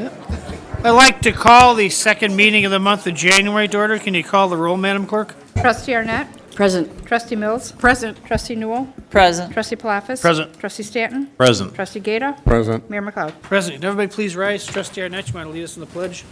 I'd like to call the second meeting of the month of January to order. Can you call the roll, Madam Clerk? Trustee Arnett. Present. Trustee Mills. Present. Trustee Newell. Present. Trustee Pilafas. Present. Trustee Stanton. Present. Trustee GAETA. Present. Mayor McLeod. President, everybody please rise. Trustee Arnett, you want to lead us in the pledge?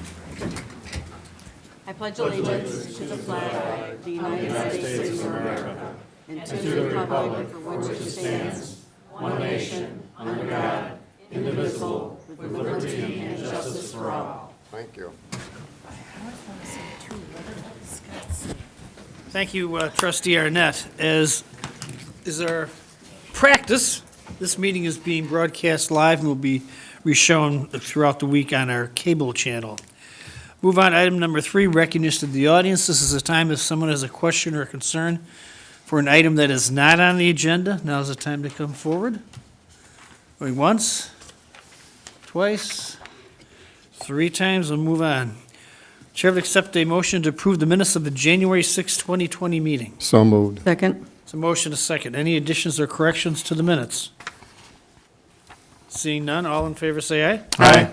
I pledge allegiance to the flag of the United States of America and to the republic for which it stands, one nation, under God, indivisible, with liberty and justice for all. Thank you. Thank you, Trustee Arnett. As is our practice, this meeting is being broadcast live and will be reshown throughout the week on our cable channel. Move on to item number 3, recognition of the audience. This is a time if someone has a question or a concern for an item that is not on the agenda. Now is the time to come forward. Going once, twice, 3 times, we'll move on. Chair would accept a motion to approve the minutes of the January 6, 2020 meeting. So moved. Second. It's a motion, a second. Any additions or corrections to the minutes? Seeing none, all in favor say aye. Aye.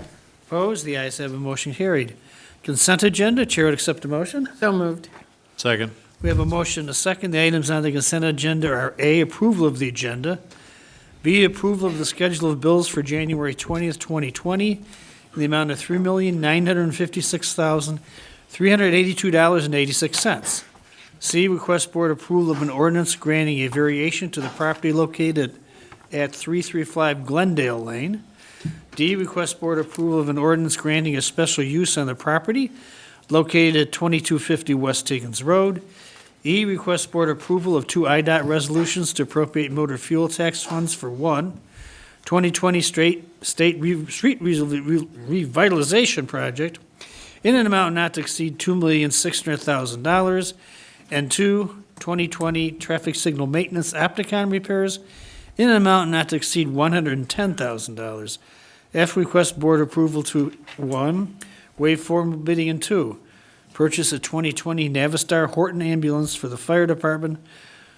Opposed? The ayes have a motion carried. Consent agenda, Chair would accept a motion. So moved. Second. We have a motion, a second. The items on the consent agenda are A, approval of the agenda, B, approval of the schedule of bills for January 20th, 2020, in the amount of $3,956,382.86. C, request board approval of an ordinance granting a variation to the property located at 335 Glendale Lane. D, request board approval of an ordinance granting a special use on the property located at 2250 West Higgins Road. E, request board approval of 2 IDOT resolutions to appropriate motor fuel tax funds for 1, 2020 street revitalization project in an amount not to exceed $2,600,000, and 2, 2020 traffic signal maintenance Apticon repairs in an amount not to exceed $110,000. F, request board approval to 1, waive formal bidding, and 2, purchase a 2020 Navistar Horton ambulance for the fire department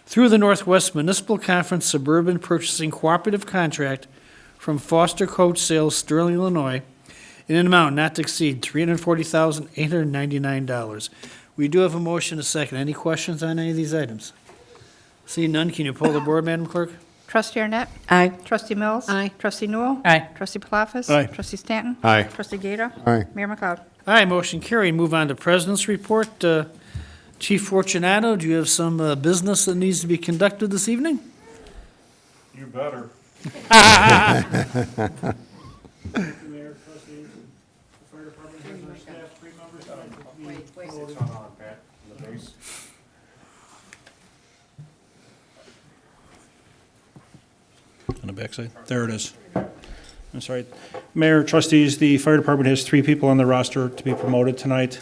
through the Northwest Municipal Conference Suburban Purchasing Cooperative Contract from Foster Coach Sales, Sterling, Illinois, in an amount not to exceed $340,899. We do have a motion, a second. Any questions on any of these items? Seeing none, can you pull the board, Madam Clerk? Trustee Arnett. Aye. Trustee Mills. Aye. Trustee Newell. Aye. Trustee Pilafas. Aye. Trustee Stanton. Aye. Trustee GAETA. Aye. Mayor McLeod. Aye, motion carried. Move on to President's Report. Chief Fortunato, do you have some business that needs to be conducted this evening? You better. Mayor, trustees, the fire department has their staff, 3 members. It's on Pat, in the base. On the backside. There it is. I'm sorry. Mayor, trustees, the fire department has 3 people on the roster to be promoted tonight.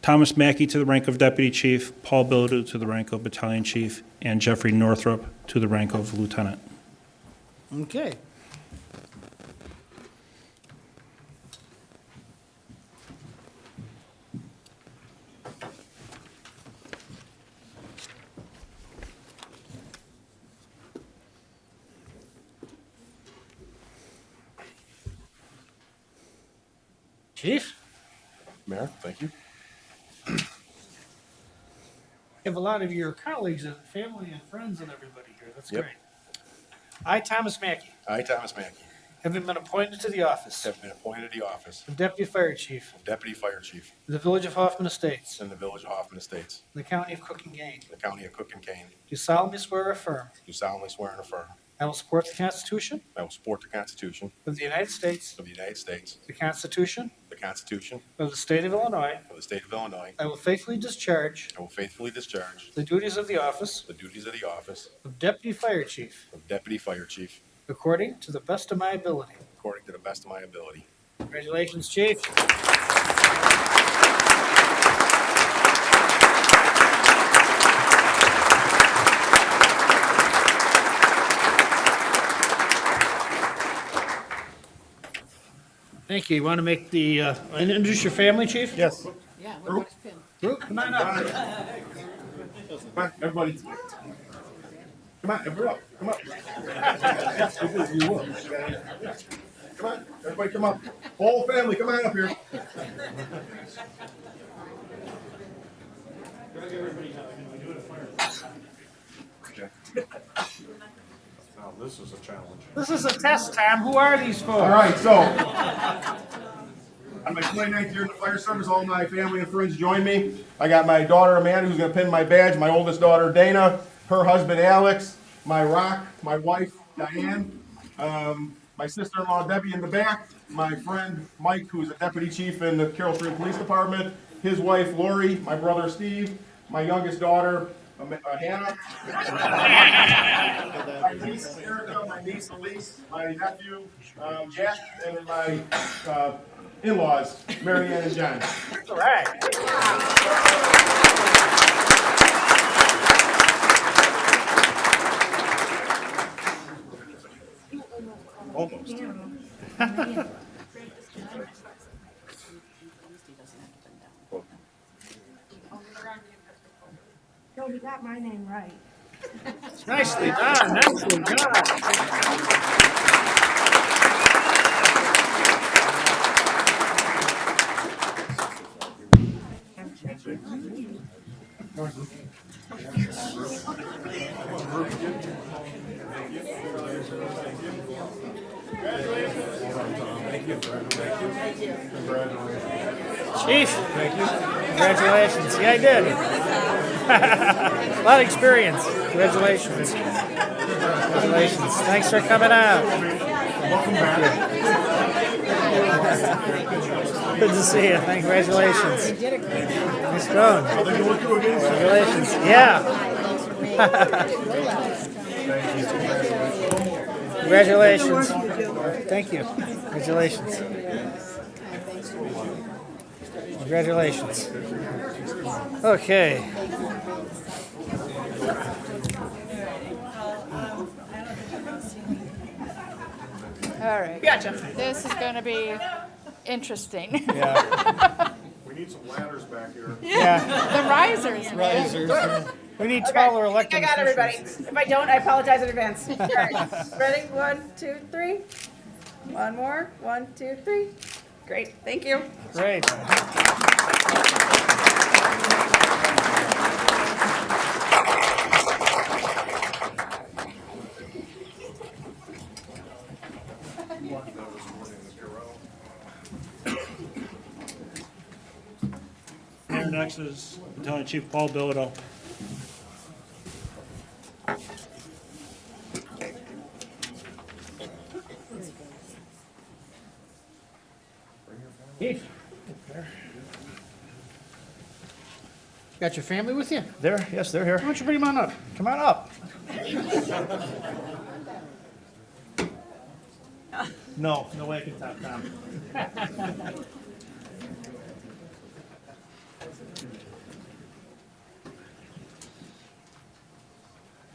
Thomas MACKIE to the rank of deputy chief, Paul BILODEAU to the rank of battalion chief, and Jeffrey NORTHRUP to the rank of lieutenant. Okay. Chief, Mayor, thank you. you have a lot of your colleagues and family and friends and everybody here. That's Yep. great. I, Thomas MACKIE, I, Thomas MACKIE, having been appointed to the office have been appointed to the office of Deputy Fire Chief of Deputy Fire Chief in the Village of Hoffman Estates, in the Village of Hoffman Estates, in the County of Cook and Gain, in the County of Cook and Kane, do solemnly swear or affirm do solemnly swear and affirm I will support the Constitution I will support the Constitution of the United States, of the United States, the Constitution the Constitution of the State of Illinois. of the State of Illinois. I will faithfully discharge I will faithfully discharge the duties of the office the duties of the office of Deputy Fire Chief of Deputy Fire Chief according to the best of my ability. according to the best of my ability. Congratulations, Chief. Thank you. You want to make the, introduce your family, Chief? Yes. Yeah, where's his pin? Group, come on up. Come on, everybody. Come on, everybody up. Come up. You will. Come on, everybody come up. Whole family, come on up here. Now, this is a challenge. This is a test, Tom. Who are these folks? All right, so on my 29th year in the fire service, all my family and friends join me. I got my daughter Amanda, who's going to pin my badge, my oldest daughter Dana, her husband Alex, my rock, my wife Diane, my sister-in-law Debbie in the back, my friend Mike, who's a deputy chief in the Carroll Stream Police Department, his wife Lori, my brother Steve, my youngest daughter Hannah, my niece Erica, my niece Elise, my nephew Jack, and then my in-laws Mary Ann and John. All right. Almost. No, you got my name right. Nicely done. Nicely done. Chief, congratulations. Yeah, I did. A lot of experience. Congratulations. Congratulations. Thanks for coming out. Welcome back. Good to see you. Congratulations. Nice going. Congratulations. Yeah. Congratulations. Thank you. Congratulations. Congratulations. Okay. All right. Gotcha. This is going to be interesting. Yeah. We need some ladders back here. Yeah. The risers, man. We need taller I elected got everybody. officials. If I don't, I apologize in advance. All right. Ready? 1, 2, 3. One more. 1, 2, 3. Great. Thank you. Great. Mayor, next is Battalion Chief Paul BILODEAU. Keith. Got your family with you? There, yes, they're here. Why don't you bring them on up? Come on up. No, no way I can top Tom.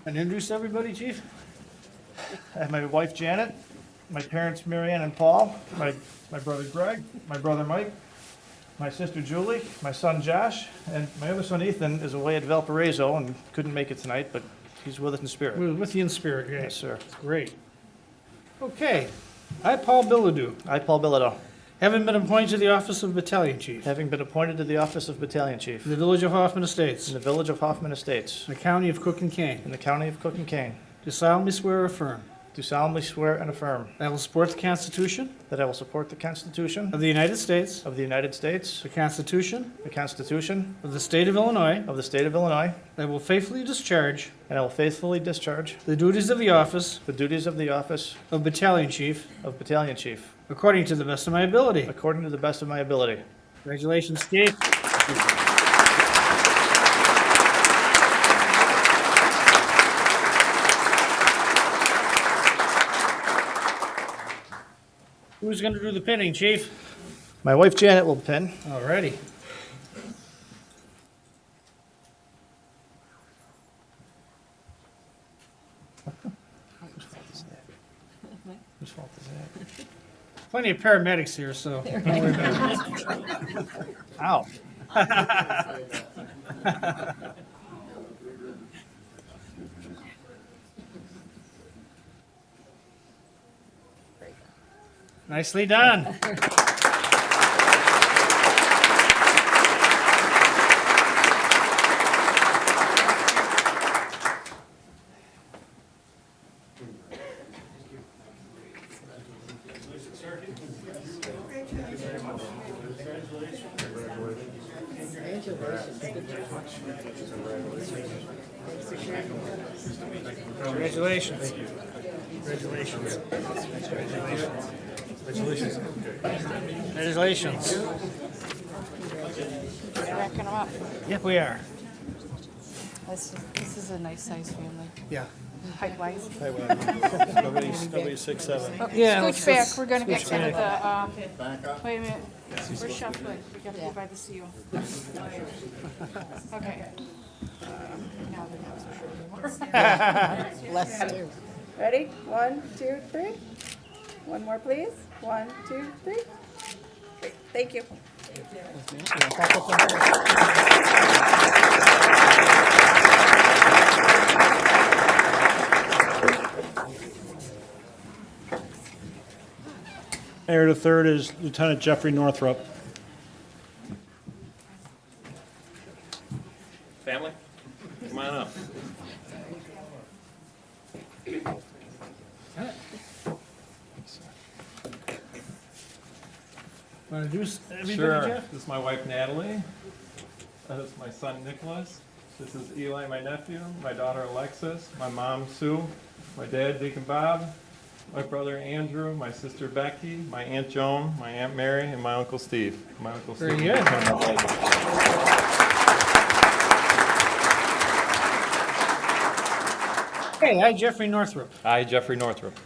And introduce everybody, Chief. I have my wife Janet, my parents Mary Ann and Paul, my brother Greg, my brother Mike, my sister Julie, my son Josh, and my other son Ethan is away at Valparaiso and couldn't make it tonight, but he's with us in spirit. We're with you in spirit, Yes, yes. sir. Great. Okay. I, Paul BILODEAU, I, Paul BILODEAU, having been appointed to the office of Battalion Chief having been appointed to the office of Battalion Chief in the village of Hoffman in Estates, the village of Hoffman Estates, in the county of Cook and Kane, in the county of Cook and Kane, do solemnly swear or affirm do solemnly swear and affirm that I will support the Constitution that I will support the Constitution of the United States, of the United States, the Constitution the Constitution of the State of Illinois, of the State of Illinois, that I will faithfully discharge and I will faithfully discharge the duties of the office the duties of the office of Battalion Chief of Battalion Chief according to the best of my ability. according to the best of my ability. Congratulations, Chief. Who's going to do the pinning, Chief? My wife Janet will pin. Alrighty. Whose fault is that? Plenty of paramedics here, so don't worry about it. Ow. Nicely done. Congratulations. Congratulations. Congratulations. Congratulations. Racking them up. Yep, we are. This is a nice sized family, Yeah. height wise. Nobody's 6'7". Yeah, Scooch back, we're gonna get kind of Back the, up. wait a minute, we're shuffling, we gotta go by the seal. Okay. Now they're not so sure anymore. Less two. Ready? 1, 2, 3. One more, please. 1, 2, 3. Great, thank you. Mayor, the third is Lieutenant Jeffrey Northrup. Family, come on up. Want to do everybody, Sure. Jeff? This is my wife Natalie. This is my son Nicholas. This is Eli, my nephew. My daughter Alexis. My mom Sue. My dad Deacon Bob. My brother Andrew. My sister Becky. My aunt Joan. My aunt Mary, and my uncle Steve. My uncle Very Steve. good. Hey, I, Jeffrey Northrup, I, Jeffrey Northrup,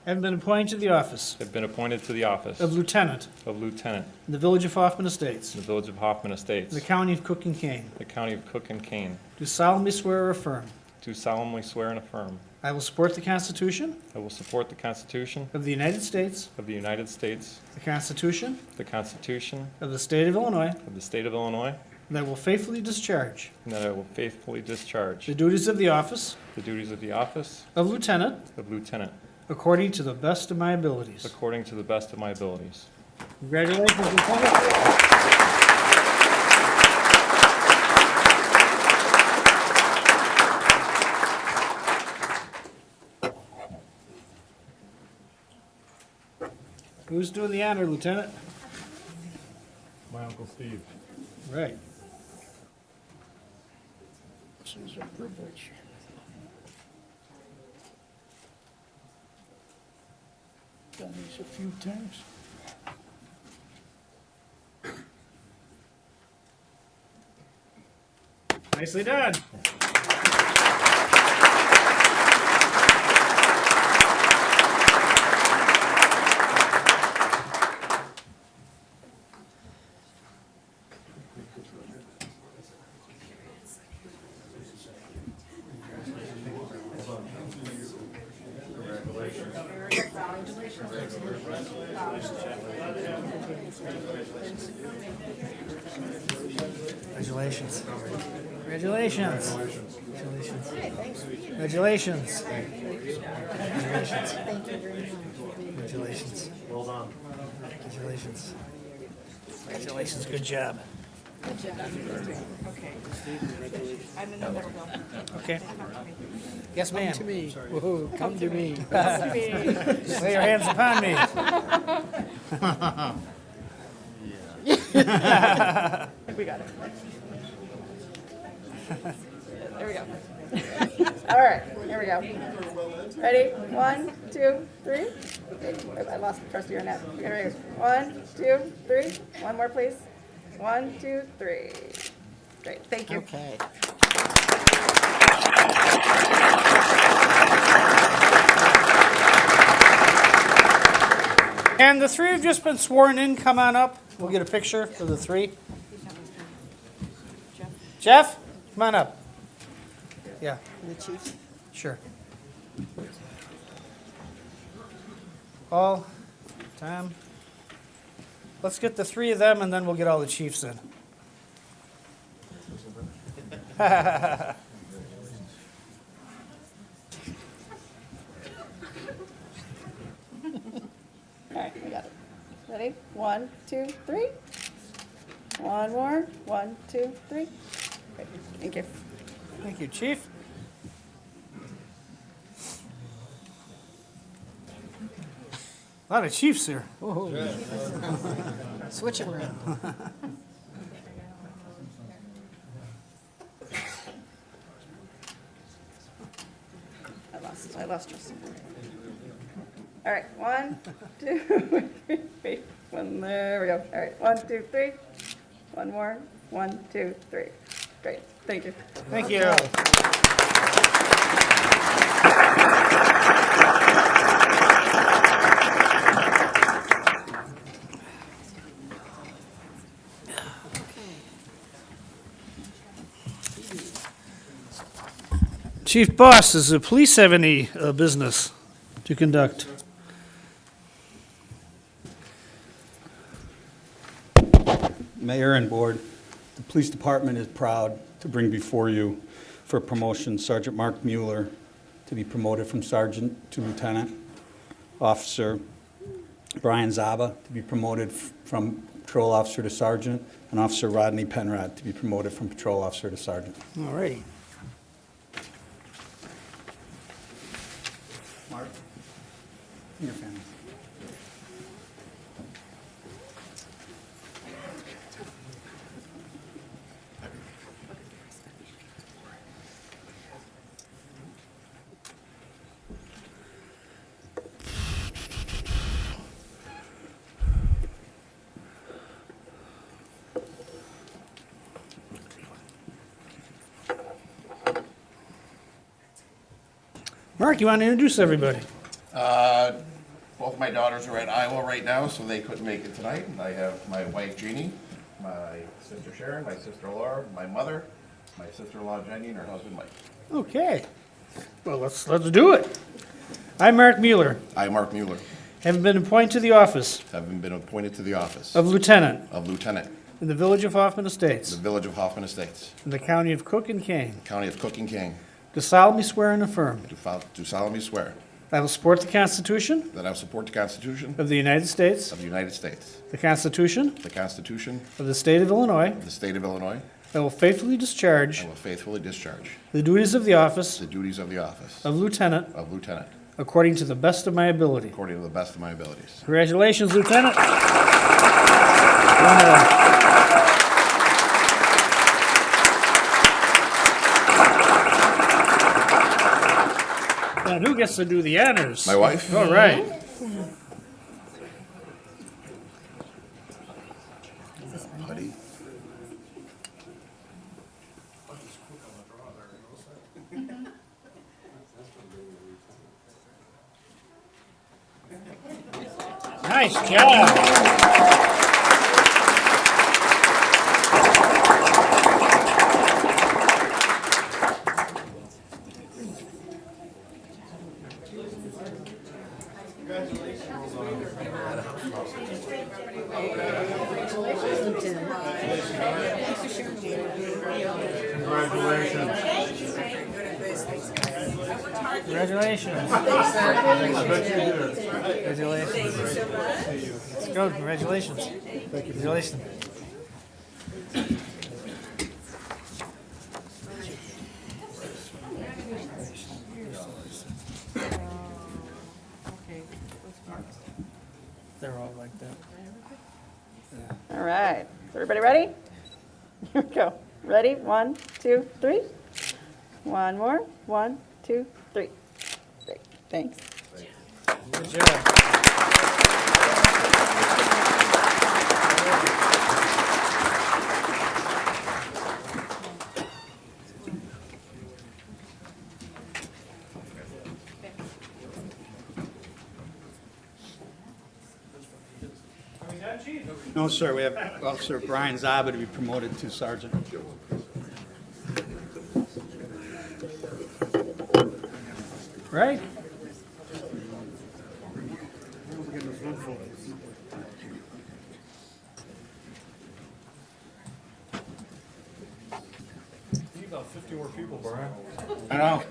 have been appointed to the office have been appointed to the office of lieutenant of lieutenant in the village of Hoffman Estates, in the village of Hoffman Estates, in the county of Cook and Kane. the county of Cook and Kane. Do solemnly swear or affirm Do solemnly swear and affirm I will support the Constitution I will support the Constitution of the United States, of the United States, the Constitution the Constitution of the State of Illinois, of the State of Illinois, and I will faithfully discharge and that I will faithfully discharge the duties of the office the duties of the office of lieutenant of lieutenant according to the best of my abilities. according to the best of my abilities. Congratulations, Lieutenant. Who's doing the honor, Lieutenant? My Uncle Steve. Right. This is a privilege. Done this a few times. Nicely done. Congratulations. Congratulations. Congratulations. Congratulations. Congratulations. Thank you very much. Congratulations. Well done. Congratulations. Congratulations. Good job. Okay. I'm in the middle though. Okay. Yes, ma'am. To me. Whoa, come to me. Lay your hands upon me. We got it. There we go. All right, here we go. Ready? 1, 2, 3. Okay, I lost trust of your net. Here we go. 1, 2, 3. One more, please. 1, 2, 3. Great, thank you. Okay. And the three have just been sworn in. Come on up. We'll get a picture of the three. Jeff, come on up. Yeah, The chiefs. sure. Paul, Tom. Let's get the three of them and then we'll get all the chiefs in. All right, we got it. 1, 2, 3. One more. 1, 2, 3. Great. Thank you. Thank you, Chief. A lot of chiefs here. Switch it around. I lost trust. All right, 1, 2, 3. Wait, there we go. All right, 1, 2, 3. One more. 1, 2, 3. Great. Thank you. Thank you. Chief Boss, does the police have any business to conduct? Mayor and Board, the Police Department is proud to bring before you for promotion Sergeant Mark Mueller to be promoted from Sergeant to Lieutenant, Officer Brian ZABA to be promoted from Patrol Officer to Sergeant, and Officer Rodney Penrod to be promoted from Patrol Officer to Sergeant. All righty. Mark, your family. Mark, you want to introduce everybody? Both my daughters are at Iowa right now, so they couldn't make it tonight. I have my wife Jeannie, my sister Sharon, my sister Laura, my mother, my sister-in-law Jenny, and her husband Mike. Okay. Well, let's do it. I'm Mark Mueller, I, Mark Mueller, having been appointed to the office have been appointed to the office of Lieutenant of Lieutenant in the Village of Hoffman in Estates the Village of Hoffman Estates, in the County of Cook and Kane. County of Cook and King, Do solemnly swear and affirm do solemnly swear that I will support the Constitution that I will support the Constitution of the United States, of the United States, the Constitution the Constitution of the State of Illinois. of the State of Illinois. I will faithfully discharge I will faithfully discharge the duties of the office the duties of the office of Lieutenant of Lieutenant according to the best of my ability. according to the best of my abilities. Congratulations, Lieutenant. And who gets to do the honors? My wife? All right. Buddy. Nice job. Congratulations. Congratulations. Let's go. Congratulations. Congratulations. They're all like that. All right. Is everybody ready? Here we go. Ready? 1, 2, 3. One more. 1, 2, 3. Great. Thanks. Good job. No, sir, we have Officer Brian Zaba to be promoted to Sergeant. Right? Need about 50 more people, Brian. I know.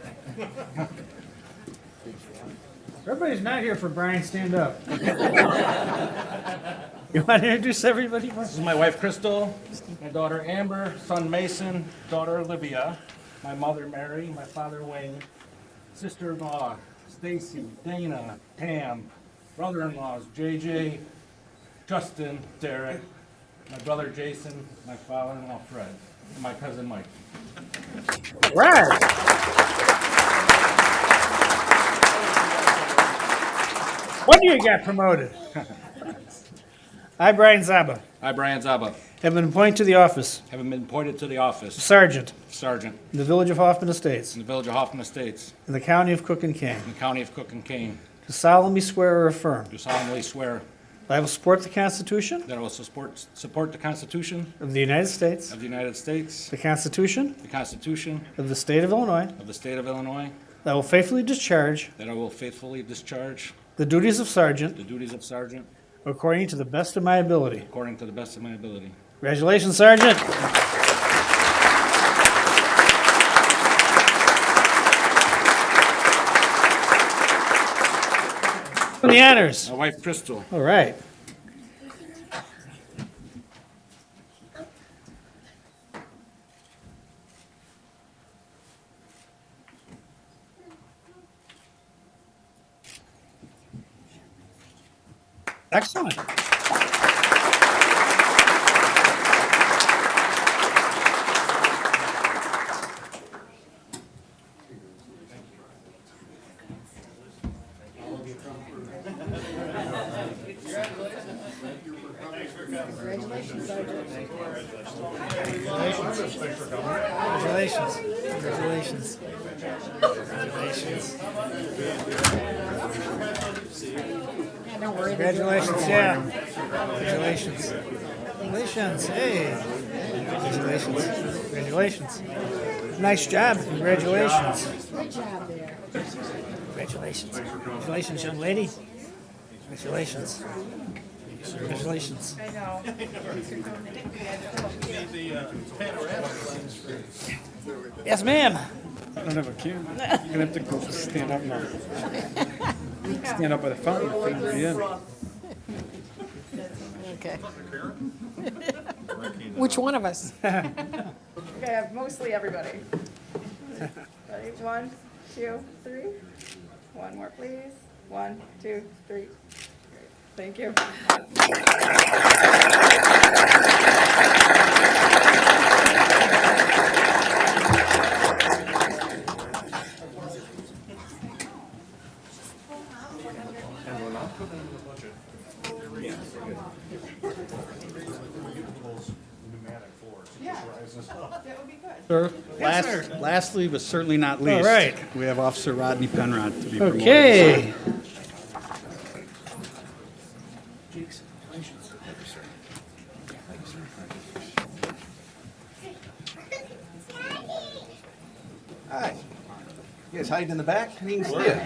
Everybody's not here for Brian, stand up. You want to introduce everybody? This is my wife Crystal, my daughter Amber, son Mason, daughter Olivia, my mother Mary, my father Wayne, sister-in-law Stacy, Dana, Pam, brother-in-laws JJ, Justin, Derek, my brother Jason, my father-in-law Fred, and my cousin Mike. Right. When do you get promoted? I, Brian ZABA, I, Brian ZABA, have been appointed to the office have been appointed to the office of Sergeant of Sergeant in the Village of Hoffman Estates in the Village of Hoffman Estates in the County of Cook and Kane. in the County of Cook and Kane. Do solemnly swear or affirm Do solemnly swear that I will support the Constitution that I will support the Constitution of the United States, of the United States, the Constitution the Constitution of the State of Illinois, of the State of Illinois, that I will faithfully discharge that I will faithfully discharge the duties of Sergeant the duties of Sergeant according to the best of my ability. according to the best of my ability. Congratulations, Sergeant. And the honors. My wife Crystal. All right. Excellent. Congratulations. Congratulations. Congratulations. Congratulations, yeah. Congratulations. Congratulations, hey. Congratulations. Congratulations. Nice job, congratulations. Good job there. Congratulations. Congratulations, young lady. Congratulations. Congratulations. I know. Yes, ma'am. I don't have a camera. You're gonna have to go stand up now. Stand up by the fountain for me to be in. Okay. Which one of us? Okay, mostly everybody. Ready? 1, 2, 3. One more, please. 1, 2, 3. Great. Thank you. That would be good. Sir. Lastly, but certainly not least, right. we have Officer Rodney Penrod to be promoted. Okay. Hi. You guys hiding in the back? I didn't see you.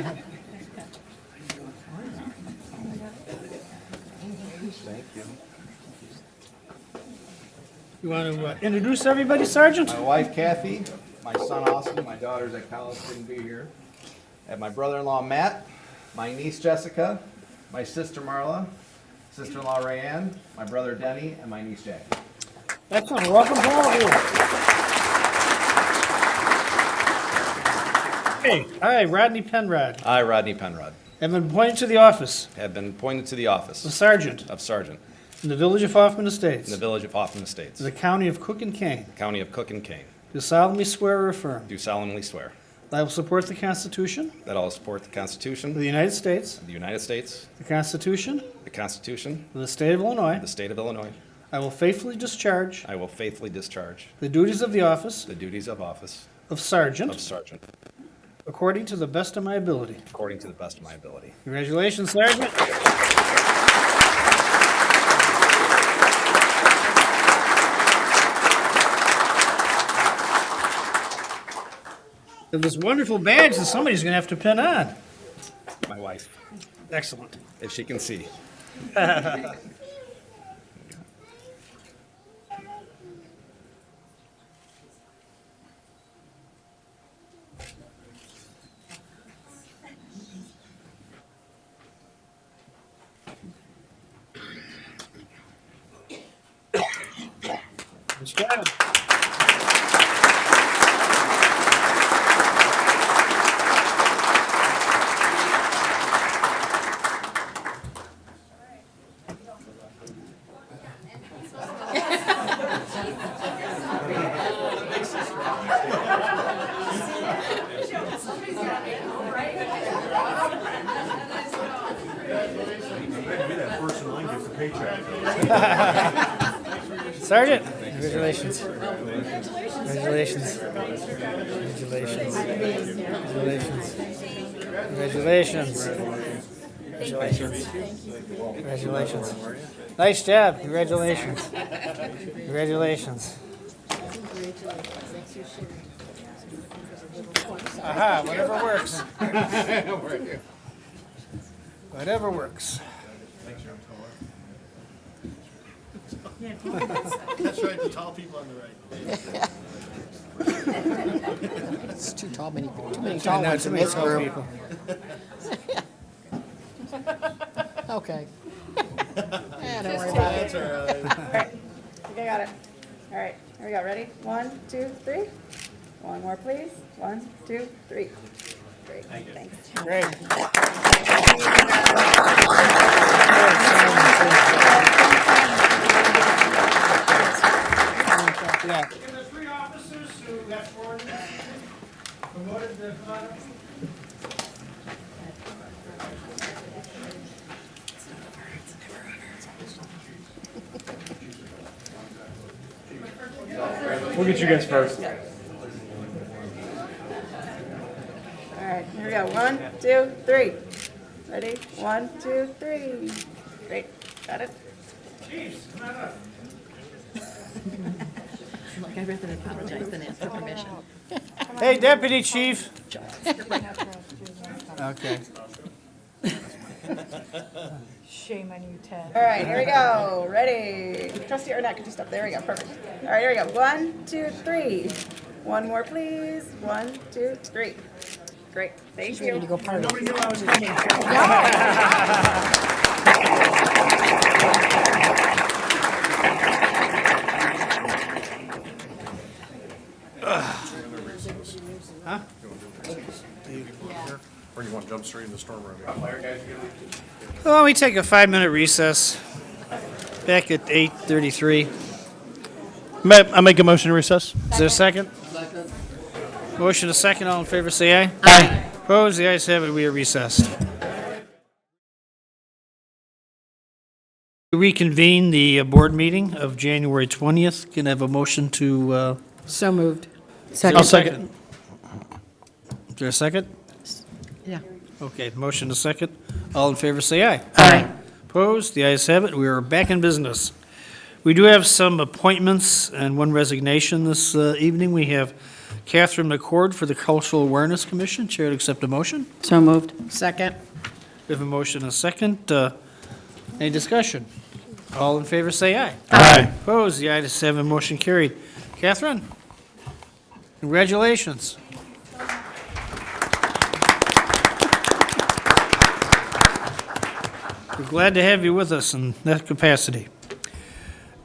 Thank you. You want to introduce everybody, Sergeant? My wife Kathy, my son Austin, my daughter's at college, couldn't be here. I have my brother-in-law Matt, my niece Jessica, my sister Marla, sister-in-law Rayanne, my brother Denny, and my niece Jackie. Excellent. Welcome to all of you. Okay. Hi, Rodney Penrod. I, Rodney Penrod, Have been appointed to the office have been appointed to the office of Sergeant of Sergeant in the Village of Hoffman in Estates, the Village of Hoffman Estates, in the County of Cook and Kane. County of Cook and Kane. Do solemnly swear or affirm Do solemnly swear that I will support the Constitution that I will support the of Constitution the United States, of the United States, the Constitution the Constitution of the State of Illinois. of the State of Illinois. I will faithfully discharge I will faithfully discharge the duties of the office the duties of office of Sergeant of Sergeant according to the best of my ability. according to the best of my ability. Congratulations, Sergeant. This wonderful badge that somebody's going to have to pin on. My wife, Excellent. if she can see. Nice job. Sergeant, congratulations. Congratulations. Congratulations. Congratulations. Congratulations. Congratulations. Nice job. Congratulations. Congratulations. Aha, whatever works. Whatever works. That's right, the tall people on the right. It's too tall, too many tall ones in this group. Okay. Yeah, don't worry about it. All right, okay, got it. All right, here we go. Ready? 1, 2, 3. One more, please. 1, 2, 3. Great. Thanks. Great. Yeah. And the 3 officers who got promoted to We'll get you guys first. All right, here we go. 1, 2, 3. Ready? 1, 2, 3. Great. Got it? Chiefs, come on up. Look, I'd rather apologize than ask for permission. Hey, Deputy Chief. Okay. Shame on you, Ted. All right, here we go. Ready? Trustee Arnett, could you stop? There we go. Perfect. All right, here we go. 1, 2, 3. One more, please. 1, 2, 3. Great. Thank you. Ready to go party. Nobody knew I was coming. Huh? Or you want to jump straight into storm room? Well, we take a 5-minute recess. Back at 8:33. I make a motion to recess. Is there a second? Second. Motion a second. All in favor, say aye. Aye. Opposed? The ayes have it. We are recessed. We reconvene the board meeting of January 20th. Can I have a motion to? So moved. I'll second. Is there a second? Yeah. Okay, motion a second. All in favor, say aye. Aye. Opposed? The ayes have it. We are back in business. We do have some appointments and one resignation this evening. We have Catherine McCord for the Cultural Awareness Commission. Chair to accept a motion. So moved. Second. We have a motion and a second. Any discussion? All in favor, say aye. Aye. Opposed? The ayes have it. Motion carried. Catherine, congratulations. We're glad to have you with us in that capacity.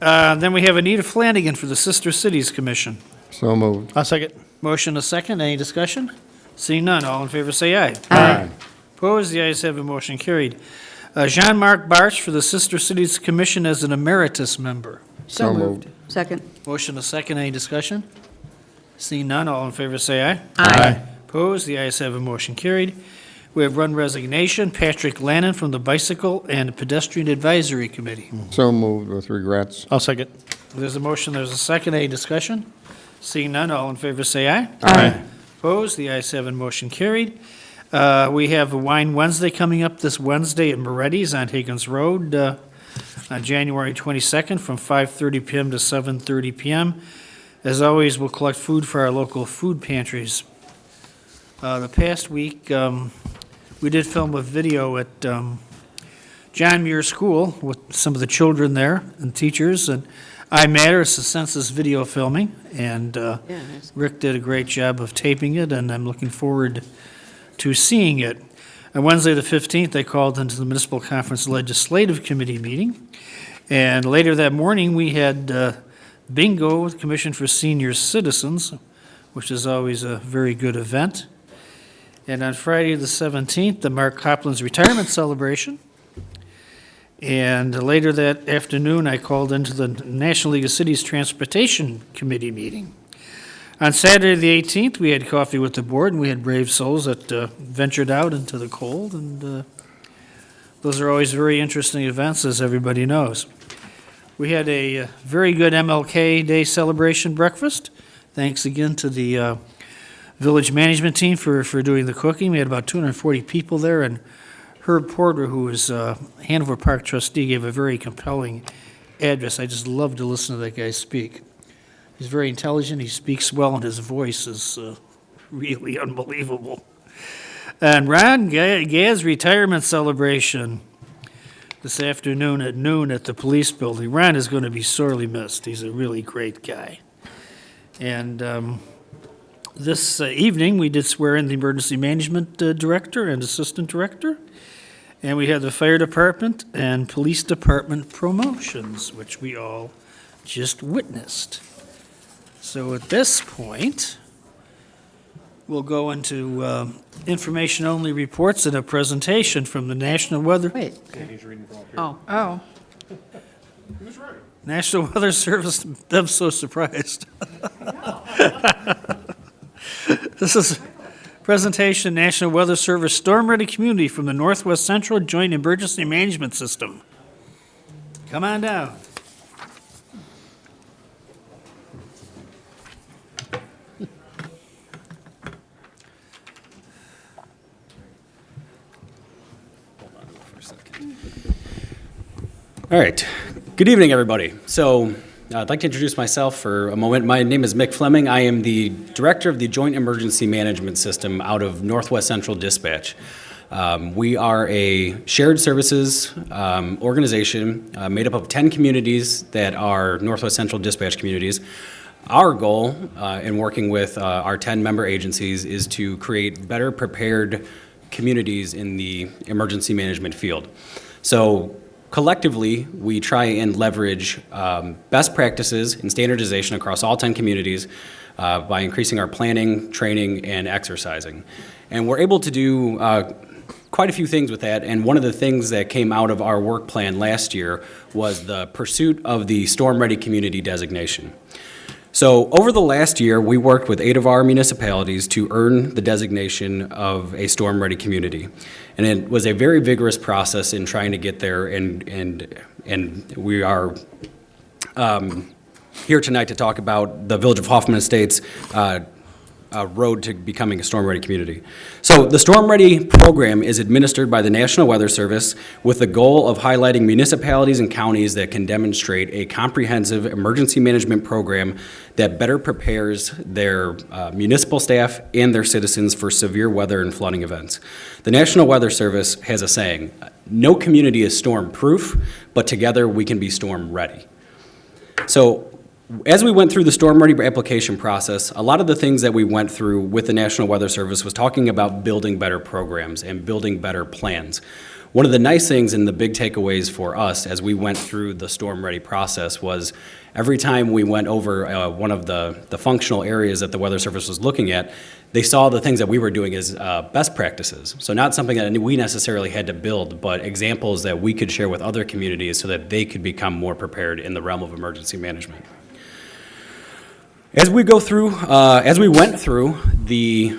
Then we have Anita Flanagan for the Sister Cities Commission. So moved. I'll second. Motion a second. Any discussion? Seeing none, all in favor say aye. Aye. Opposed? The ayes have a motion carried. Jean-Marc Barch for the Sister Cities Commission as an emeritus member. So moved. Second. Motion a second. Any discussion? Seeing none, all in favor say aye. Aye. Opposed? The ayes have a motion carried. We have one resignation, Patrick Lannon from the Bicycle and Pedestrian Advisory Committee. So moved with regrets. I'll second. There's a motion, there's a second. Any discussion? Seeing none, all in favor say aye. Aye. Opposed? The ayes have it, motion carried. We have a Wine Wednesday coming up this Wednesday at Moretti's on Higgins Road on January 22nd from 5:30 p.m. to 7:30 p.m. As always, we'll collect food for our local food pantries. The past week, we did film a video at John Muir School with some of the children there and teachers, and iMatter is the census video filming, and Rick did a great job of taping it, and I'm looking forward to seeing it. On Wednesday the 15th, they called into the Municipal Conference Legislative Committee meeting, and later that morning, we had bingo, Commission for Senior Citizens, which is always a very good event. And on Friday, the 17th, the Mark Copland's retirement celebration. And later that afternoon, I called into the National League of Cities Transportation Committee meeting. On Saturday, the 18th, we had coffee with the board, and we had brave souls that ventured out into the cold, and those are always very interesting events, as everybody knows. We had a very good MLK Day celebration breakfast. Thanks again to the village management team for doing the cooking. We had about 240 people there, and Herb Porter, who is Hanover Park trustee, gave a very compelling address. I just love to listen to that guy speak. He's very intelligent, he speaks well, and his voice is really unbelievable. And Ron Gaz retirement celebration this afternoon at noon at the police building. Ron is going to be sorely missed. He's a really great guy. And this evening, we did swear in the emergency management director and assistant director. And we had the fire department and police department promotions, which we all just witnessed. So at this point, we'll go into information-only reports and a presentation from the National Weather. Wait. Oh. Oh, National Weather Service. I'm so surprised. This is presentation, National Weather Service Storm Ready Community from the Northwest Central Joint Emergency Management System. Come on down. All right. Good evening, everybody. So I'd like to introduce myself for a moment. My name is Mick Fleming. I am the Director of the Joint Emergency Management System out of Northwest Central Dispatch. We are a shared services organization made up of 10 communities that are Northwest Central Dispatch communities. Our goal in working with our 10 member agencies is to create better prepared communities in the emergency management field. So collectively, we try and leverage best practices and standardization across all 10 communities by increasing our planning, training, and exercising. And we're able to do quite a few things with that, and one of the things that came out of our work plan last year was the pursuit of the Storm Ready Community designation. So over the last year, we worked with 8 of our municipalities to earn the designation of a Storm Ready community. And it was a very vigorous process in trying to get there, and we are here tonight to talk about the Village of Hoffman Estates road to becoming a Storm Ready community. So the Storm Ready program is administered by the National Weather Service with the goal of highlighting municipalities and counties that can demonstrate a comprehensive emergency management program that better prepares their municipal staff and their citizens for severe weather and flooding events. The National Weather Service has a saying, no community is storm proof, but together we can be storm ready. So as we went through the Storm Ready application process, a lot of the things that we went through with the National Weather Service was talking about building better programs and building better plans. One of the nice things and the big takeaways for us as we went through the Storm Ready process was every time we went over one of the functional areas that the Weather Service was looking at, they saw the things that we were doing as best practices. So not something that we necessarily had to build, but examples that we could share with other communities so that they could become more prepared in the realm of emergency management. As we went through the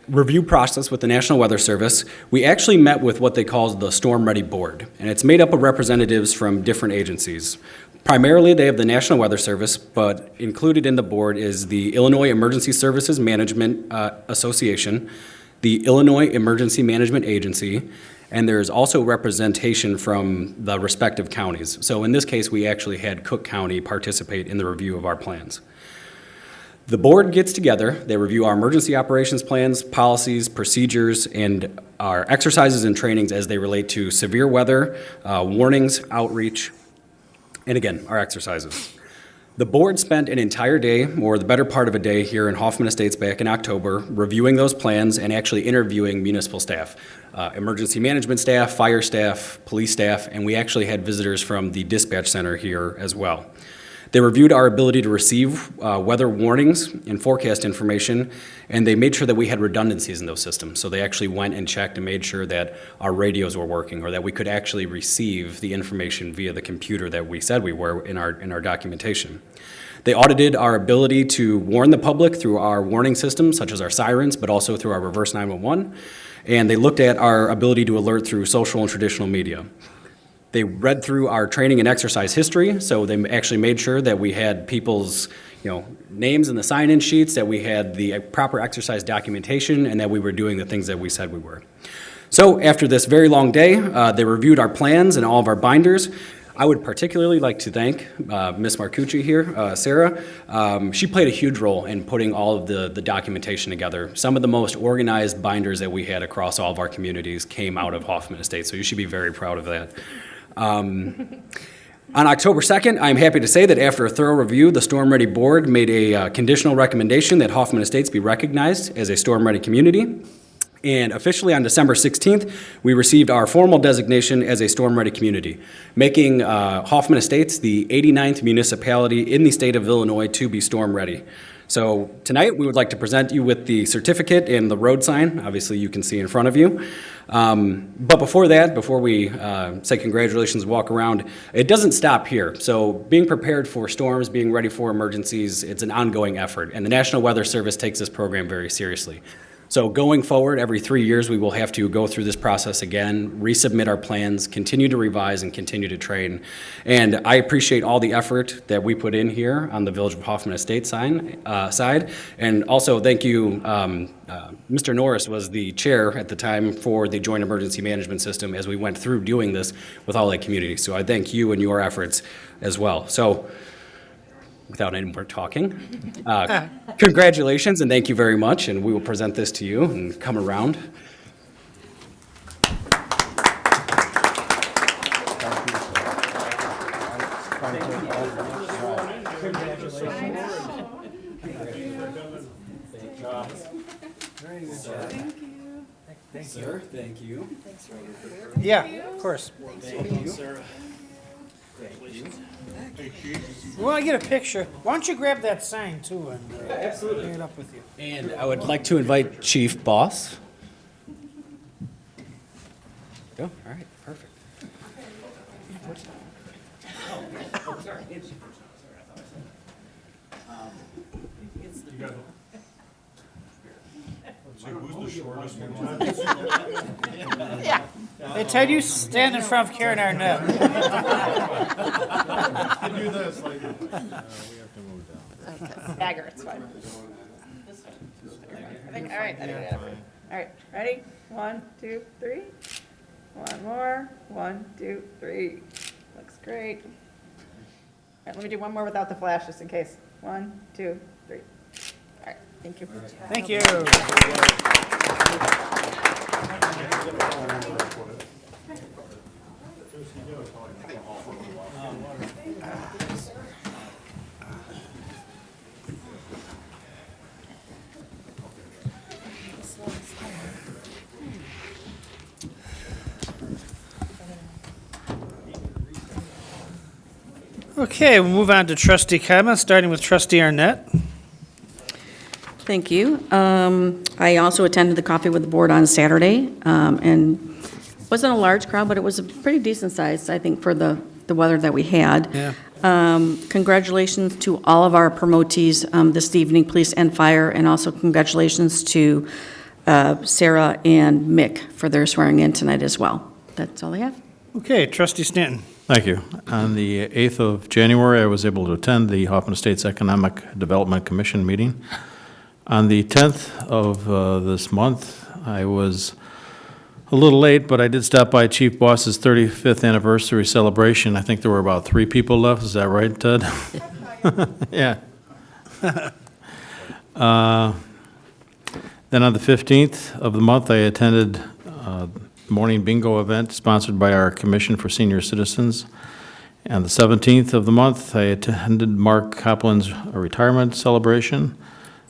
review process with the National Weather Service, we actually met with what they call the Storm Ready Board, and it's made up of representatives from different agencies. Primarily, they have the National Weather Service, but included in the board is the Illinois Emergency Services Management Association, the Illinois Emergency Management Agency, and there's also representation from the respective counties. So in this case, we actually had Cook County participate in the review of our plans. The board gets together, they review our emergency operations plans, policies, procedures, and our exercises and trainings as they relate to severe weather, warnings, outreach, and again, our exercises. The board spent an entire day, or the better part of a day, here in Hoffman Estates back in October, reviewing those plans and actually interviewing municipal staff, emergency management staff, fire staff, police staff, and we actually had visitors from the dispatch center here as well. They reviewed our ability to receive weather warnings and forecast information, and they made sure that we had redundancies in those systems. So they actually went and checked and made sure that our radios were working, or that we could actually receive the information via the computer that we said we were in our documentation. They audited our ability to warn the public through our warning systems, such as our sirens, but also through our reverse 911. And they looked at our ability to alert through social and traditional media. They read through our training and exercise history, so they actually made sure that we had people's names in the sign-in sheets, that we had the proper exercise documentation, and that we were doing the things that we said we were. So after this very long day, they reviewed our plans and all of our binders. I would particularly like to thank Ms. Marcucci here, Sarah. She played a huge role in putting all of the documentation together. Some of the most organized binders that we had across all of our communities came out of Hoffman Estates, so you should be very proud of that. On October 2nd, I'm happy to say that after a thorough review, the Storm Ready Board made a conditional recommendation that Hoffman Estates be recognized as a Storm Ready community. And officially on December 16th, we received our formal designation as a Storm Ready community, making Hoffman Estates the 89th municipality in the state of Illinois to be Storm Ready. So tonight, we would like to present you with the certificate and the road sign. Obviously, you can see in front of you. But before that, before we say congratulations, walk around, it doesn't stop here. So being prepared for storms, being ready for emergencies, it's an ongoing effort. And the National Weather Service takes this program very seriously. So going forward, every 3 years, we will have to go through this process again, resubmit our plans, continue to revise, and continue to train. And I appreciate all the effort that we put in here on the Village of Hoffman Estates side. And also, thank you, Mr. Norris was the chair at the time for the Joint Emergency Management System as we went through doing this with all the communities. So I thank you and your efforts as well. So, without any more talking, congratulations and thank you very much, and we will present this to you and come around. Sir, thank you. Yeah, of course. Thank you, sir. We want to get a picture. Why don't you grab that sign too and Absolutely. bring it up with you. And I would like to invite Chief Boss. Go. All right, perfect. Yeah. Hey, Ted, you stand in front of Karen Arnett. Do this, like, we have to move down. Okay, Dagger, it's fine. All right, all right, ready? 1, 2, 3. One more. 1, 2, 3. Looks great. All right, let me do one more without the flash, just in case. 1, 2, 3. All right, thank you. Thank you. Okay, we'll move on to trustee comments, starting with trustee Arnett. Thank you. I also attended the Coffee with the Board on Saturday, and wasn't a large crowd, but it was a pretty decent size, I think, for the weather that we had. Yeah. Congratulations to all of our promotees this evening, police and fire, and also congratulations to Sarah and Mick for their swearing in tonight as well. That's all I have. Okay, trustee Stanton. Thank you. On the 8th of January, I was able to attend the Hoffman Estates Economic Development Commission meeting. On the 10th of this month, I was a little late, but I did stop by Chief Boss's 35th anniversary celebration. I think there were about 3 people left. Is that right, Ted? Yeah. Then on the 15th of the month, I attended morning bingo event sponsored by our Commission for Senior Citizens. And the 17th of the month, I attended Mark Copland's retirement celebration.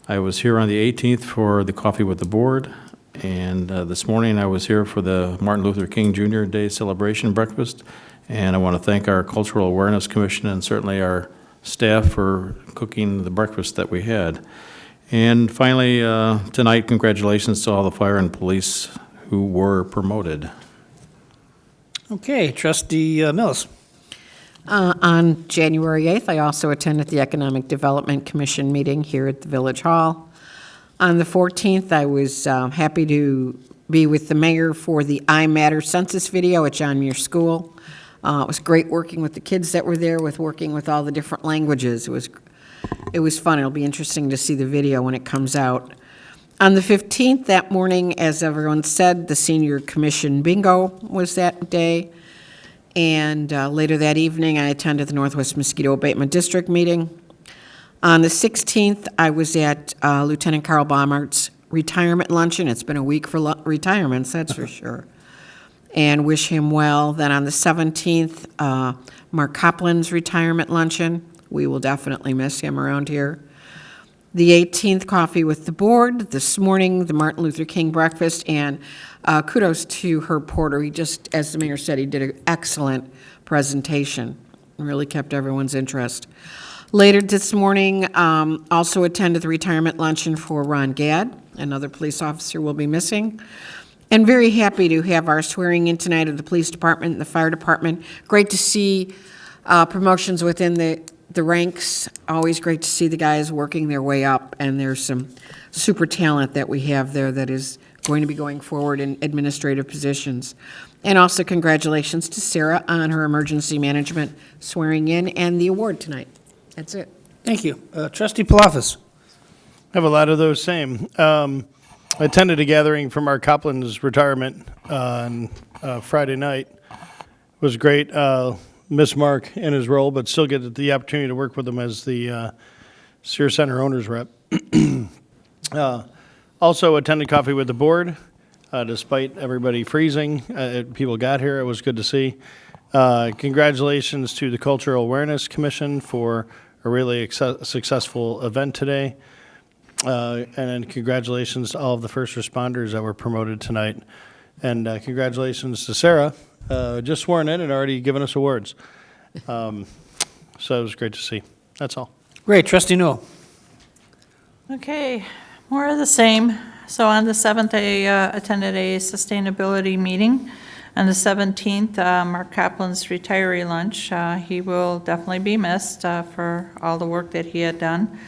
I was here on the 18th for the Coffee with the Board. And this morning, I was here for the Martin Luther King Jr. Day celebration breakfast. And I want to thank our Cultural Awareness Commission and certainly our staff for cooking the breakfast that we had. And finally, tonight, congratulations to all the fire and police who were promoted. Okay, Trustee Mills. On January 8th, I also attended the Economic Development Commission meeting here at the Village Hall. On the 14th, I was happy to be with the mayor for the I Matter census video at John Muir School. It was great working with the kids that were there, working with all the different languages. It was fun. It'll be interesting to see the video when it comes out. On the 15th, that morning, as everyone said, the Senior Commission Bingo was that day. And later that evening, I attended the Northwest Mosquito Abatement District meeting. On the 16th, I was at Lieutenant Carl Baumart's retirement luncheon. It's been a week for retirements, that's for sure. And wish him well. Then on the 17th, Mark Copland's retirement luncheon. We will definitely miss him around here. The 18th, coffee with the board. This morning, the Martin Luther King breakfast. And kudos to Herb Porter. He just, as the mayor said, he did an excellent presentation. Really kept everyone's interest. Later this morning, also attended the retirement luncheon for Ron Gadd, another police officer we'll be missing. And very happy to have our swearing in tonight of the police department and the fire department. Great to see promotions within the ranks. Always great to see the guys working their way up, and there's some super talent that we have there that is going to be going forward in administrative positions. And also congratulations to Sarah on her emergency management swearing in and the award tonight. That's it. Thank you. Trustee Pilafas. I have a lot of those same. I attended a gathering for Mark Copland's retirement on Friday night. It was great. Miss Mark in his role, but still get the opportunity to work with him as the Sears Center owner's rep. Also attended coffee with the board. Despite everybody freezing, people got here. It was good to see. Congratulations to the Cultural Awareness Commission for a really successful event today. And congratulations to all of the first responders that were promoted tonight. And congratulations to Sarah, just sworn in and already given us awards. So it was great to see. That's all. Great. Trustee Newell. Okay, more of the same. So on the 7th, I attended a sustainability meeting. On the 17th, Mark Copland's retiree lunch. He will definitely be missed for all the work that he had done.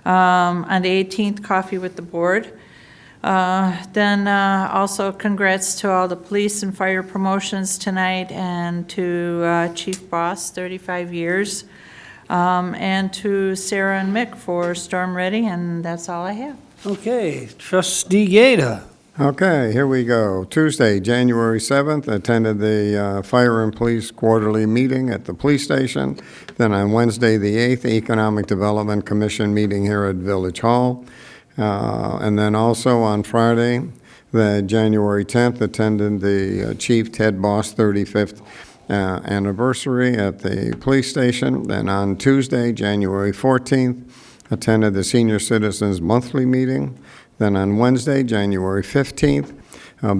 On the 18th, coffee with the board. Then also congrats to all the police and fire promotions tonight, and to Chief Boss, 35 years, and to Sarah and Mick for Storm Ready, and that's all I have. Okay, Trustee GAETA. Okay, here we go. Tuesday, January 7th, attended the Fire and Police Quarterly Meeting at the police station. Then on Wednesday, the 8th, Economic Development Commission meeting here at Village Hall. And then also on Friday, the January 10th, attended the Chief Ted Boss 35th anniversary at the police station. Then on Tuesday, January 14th, attended the Senior Citizens Monthly Meeting. Then on Wednesday, January 15th,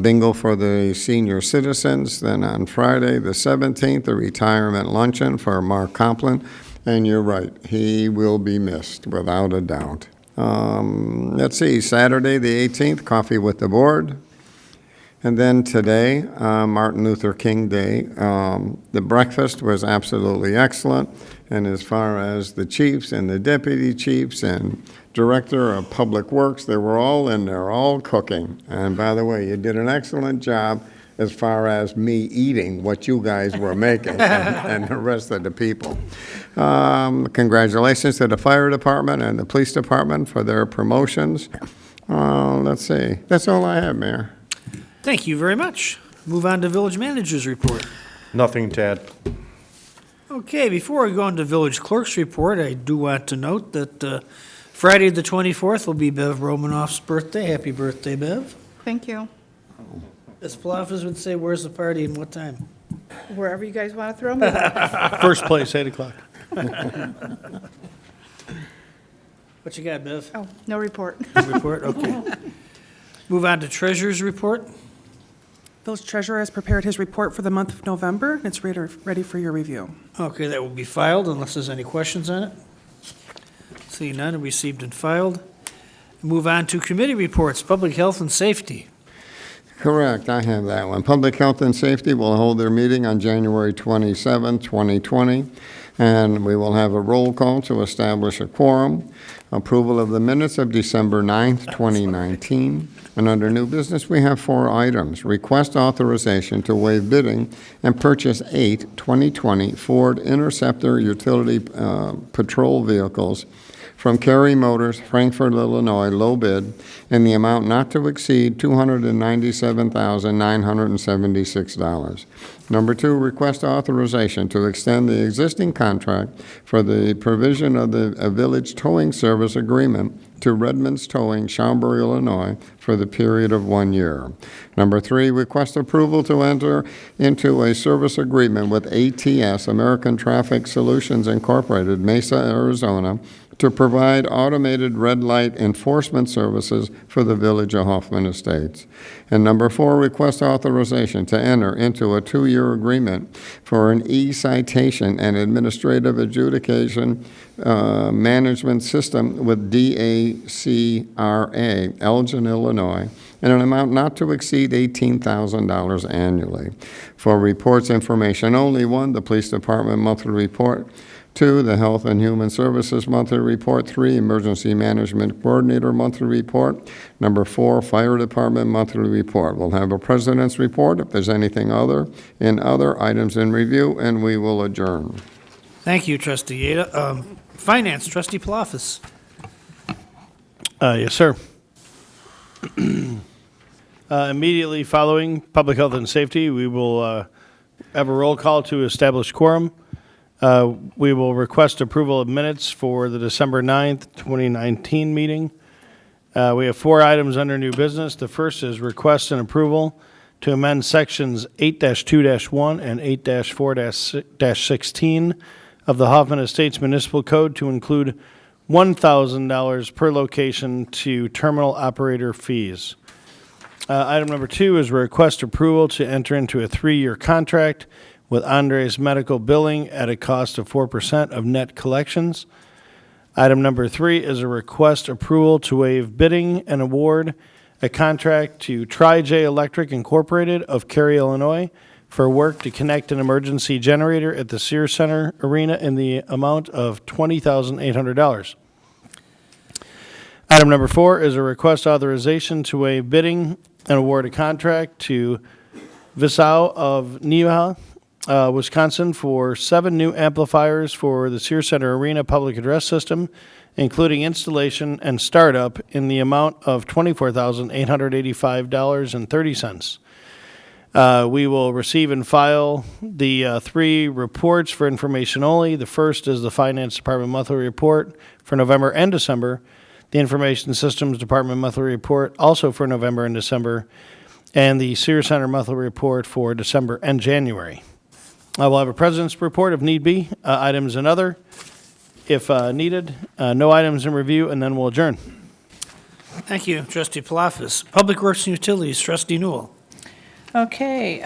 bingo for the senior citizens. Then on Friday, the 17th, the retirement luncheon for Mark Copland. And you're right, he will be missed, without a doubt. Let's see, Saturday, the 18th, coffee with the board. And then today, Martin Luther King Day, the breakfast was absolutely excellent. And as far as the chiefs and the deputy chiefs and director of public works, they were all in there, all cooking. And by the way, you did an excellent job as far as me eating what you guys were making and the rest of the people. Congratulations to the fire department and the police department for their promotions. Let's see, that's all I have, Mayor. Thank you very much. Move on to village manager's report. Nothing to add. Okay, before we go into village clerk's report, I do want to note that Friday the 24th will be Bev Romanoff's birthday. Happy birthday, Bev. Thank you. As Pilafas would say, where's the party and what time? Wherever you guys want to throw me. First place, 8 o'clock. What you got, Bev? Oh, no report. No report, okay. Move on to treasurer's report. Village Treasurer has prepared his report for the month of November, and it's ready for your review. Okay, that will be filed unless there's any questions on it. Seeing none, received and filed. Move on to committee reports, Public Health and Safety. Correct, I have that one. Public Health and Safety will hold their meeting on January 27, 2020, and we will have a roll call to establish a quorum. Approval of the minutes of December 9th, 2019. And under new business, we have 4 items. Request authorization to waive bidding and purchase 8 2020 Ford Interceptor utility patrol vehicles from Cary Motors, Frankfort, Illinois, low bid, in the amount not to exceed $297,976. Number 2, request authorization to extend the existing contract for the provision of the village towing service agreement to Redmond's Towing, Schaumburg, Illinois, for the period of 1 year. Number 3, request approval to enter into a service agreement with ATS, American Traffic Solutions Incorporated, Mesa, Arizona, to provide automated red light enforcement services for the Village of Hoffman Estates. And number 4, request authorization to enter into a 2-year agreement for an e-citation and administrative adjudication management system with DACRA, Elgin, Illinois, in an amount not to exceed $18,000 annually. For reports information only, 1, the Police Department monthly report, 2, the Health and Human Services monthly report, 3, Emergency Management Coordinator monthly report, number 4, Fire Department monthly report. We'll have a President's report if there's anything other items in review, and we will adjourn. Thank you, Trustee Gaeta. Finance, Trustee Pilafas. Yes, sir. Immediately following Public Health and Safety, we will have a roll call to establish quorum. We will request approval of minutes for the December 9th, 2019 meeting. We have 4 items under new business. The first is request and approval to amend sections 8-2-1 and 8-4-16 of the Hoffman Estates Municipal Code to include $1,000 per location to terminal operator fees. Item number 2 is request approval to enter into a 3-year contract with Andres Medical Billing at a cost of 4% of net collections. Item number 3 is a request approval to waive bidding and award a contract to Tri-J Electric Incorporated of Cary, Illinois, for work to connect an emergency generator at the Sears Center Arena in the amount of $20,800. Item number 4 is a request authorization to waive bidding and award a contract to Visau of NEWELL, Wisconsin, for 7 new amplifiers for the Sears Center Arena public address system, including installation and startup, in the amount of $24,885.30. We will receive and file the 3 reports for information only. The first is the Finance Department monthly report for November and December, the Information Systems Department monthly report also for November and December, and the Sears Center monthly report for December and January. I will have a President's report if need be, items and other if needed, no items in review, and then we'll adjourn. Thank you, Trustee Pilafas. Public Works and Utilities, Trustee Newell. Okay,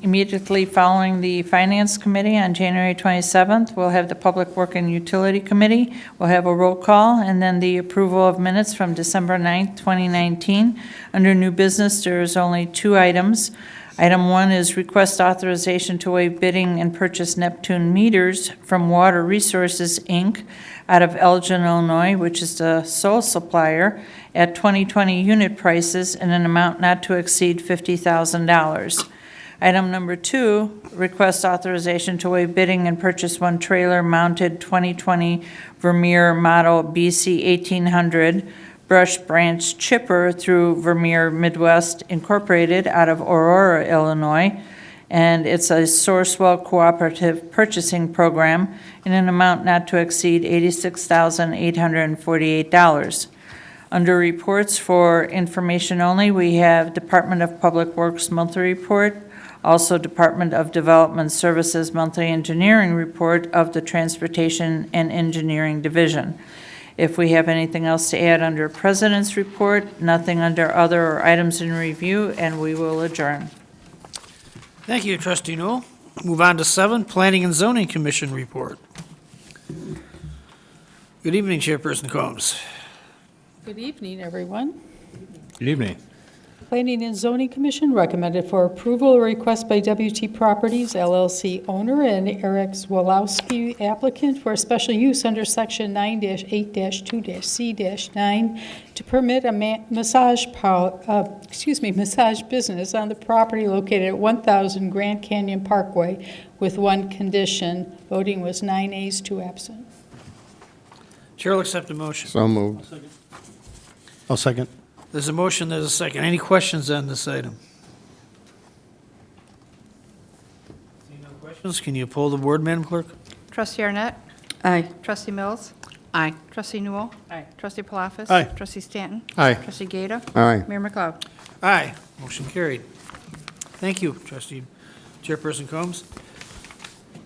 immediately following the Finance Committee on January 27th, we'll have the Public Work and Utility Committee. We'll have a roll call, and then the approval of minutes from December 9th, 2019. Under new business, there is only 2 items. Item 1 is request authorization to waive bidding and purchase Neptune meters from Water Resources, Inc. out of Elgin, Illinois, which is the sole supplier, at 2020 unit prices in an amount not to exceed $50,000. Item number 2, request authorization to waive bidding and purchase 1 trailer-mounted 2020 Vermeer model BC 1800 brush branch chipper through Vermeer Midwest Incorporated out of Aurora, Illinois, and it's a Sourcewell Cooperative Purchasing Program in an amount not to exceed $86,848. Under reports for information only, we have Department of Public Works monthly report, also Department of Development Services monthly engineering report of the Transportation and Engineering Division. If we have anything else to add under President's report, nothing under other or items in review, and we will adjourn. Thank you, trustee Newell. Move on to 7, Planning and Zoning Commission report. Good evening, Chairperson Combs. Good evening, everyone. Good evening. Planning and Zoning Commission recommended for approval a request by WT Properties LLC owner and Eric Zwolowski applicant for a special use under Section 9-8-2-C-9 to permit a massage business on the property located at 1000 Grand Canyon Parkway with one condition. Voting was 9 ayes, 2 absent. Chair will accept the motion. So moved. I'll second. There's a motion, there's a second. Any questions on this item? Seeing no questions, can you poll the board, Madam Clerk? Trustee Arnett? Aye. Trustee Mills? Aye. Trustee Newell? Aye. Trustee Pilafas? Aye. Trustee Stanton? Aye. Trustee Gaeta? Aye. Mayor McLeod? Aye, motion carried. Thank you, trustee Chairperson Combs.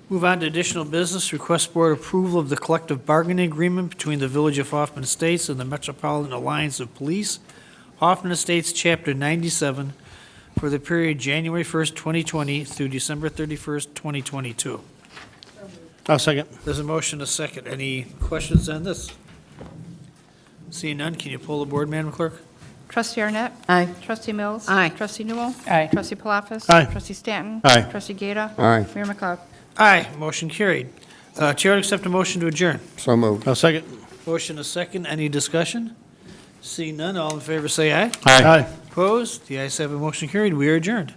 Move on to additional business. Request board approval of the collective bargaining agreement between the Village of Hoffman Estates and the Metropolitan Alliance of Police, Hoffman Estates, Chapter 97, for the period January 1st, 2020 through December 31st, 2022. I'll second. There's a motion, a second. Any questions on this? Seeing none, can you pull the board, Madam Clerk? Trustee Arnett? Aye. Trustee Mills? Aye. Trustee Newell? Aye. Trustee Pilafas? Aye. Trustee Stanton? Aye. Trustee Gaeta? Aye. Mayor McLeod? Aye, motion carried. Chair will accept a motion to adjourn. So moved. I'll second. Motion, a second. Any discussion? Seeing none, all in favor say aye. Aye. Opposed? The ayes have a motion carried. We are adjourned.